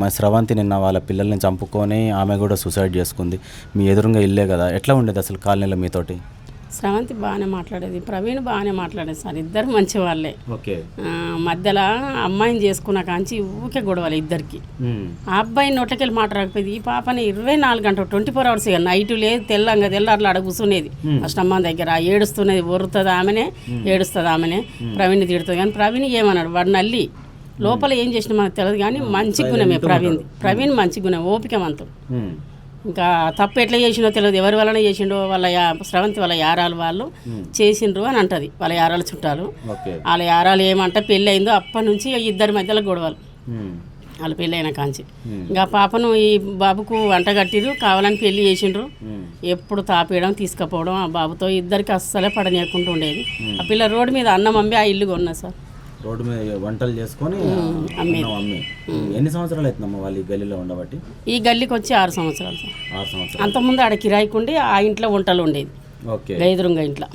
అమ్మాయి స్రవంతి నిన్న వాళ్ళ పిల్లల్ని చంపుకొని ఆమె కూడా సూసైడ్ చేసుకుంది. మీ ఎదురుగా ఇల్లే కదా, ఎట్లా ఉండేది అసలు కాలనీలో మీతోటి? స్రవంతి బాగానే మాట్లాడేది, ప్రవీణ్ బాగానే మాట్లాడేది సార్. ఇద్దరు మంచి వాళ్ళే. ఓకే. మధ్యలో అమ్మాయిని చేసుకున్న కాంచి ఊకే గొడవలు ఇద్దరికి. ఆ అబ్బాయి నోట్లకెళ్ళి మాట రాకపోయింది. ఈ పాపని 24 గంటలు 24 hours ఇక నైట్ లేదు, తెల్లారులు అక్కడ కూర్చునేది ఆ స్తంభం దగ్గర. ఏడుస్తున్నది, ఒరుతుంది ఆమెనే, ఏడుస్తుంది ఆమెనే. ప్రవీణ్ తిడుతుంది కానీ ప్రవీణ్ ఏమన్నాడు, వాడు నల్లి లోపల ఏం చేసినా మనకు తెలియదు కానీ మంచి గుణమే ప్రవీణ్ మంచి గుణం, ఓపికవంతుడు. ఇంకా తప్పు ఎట్లా చేసిండో తెలియదు, ఎవరి వలన చేసిండో, వాళ్ళ స్రవంతి వాళ్ళ యారాలు వాళ్ళు చేసిండ్రు అని అంటది. వాళ్ళ యారాలు చుట్టాలు, వాళ్ళ యారాలు ఏమంటే పెళ్ళి అయిందో అప్పటి నుంచి ఇద్దరి మధ్యలో గొడవలు. వాళ్ళు పెళ్ళి అయిన కాంచి ఇంకా పాపను ఈ బాబుకు వంట కట్టిరు, కావాలని పెళ్లి చేసిండ్రు. ఎప్పుడు తాపేయడం తీసుకుపోవడం ఆ బాబుతో ఇద్దరికి అస్సలే పడనీయకుండా ఉండేది. ఆ పిల్ల రోడ్డు మీద అన్నం అమ్మి ఆ ఇల్లు కొన్నా సార్. రోడ్డు మీద వంటలు చేసుకొని అమ్మి. ఎన్ని సంవత్సరాలు అవుతుందమ్మా వాళ్ళు ఈ గల్లీలో ఉండబట్టి? ఈ గల్లీకి వచ్చి 6 సంవత్సరాలు సార్. 6 సంవత్సరాలు. అంతకుముందు ఆడ కిరాయికుండి ఆ ఇంట్లో వంటలు ఉండేది, ఎదురుగా ఇంట్లో.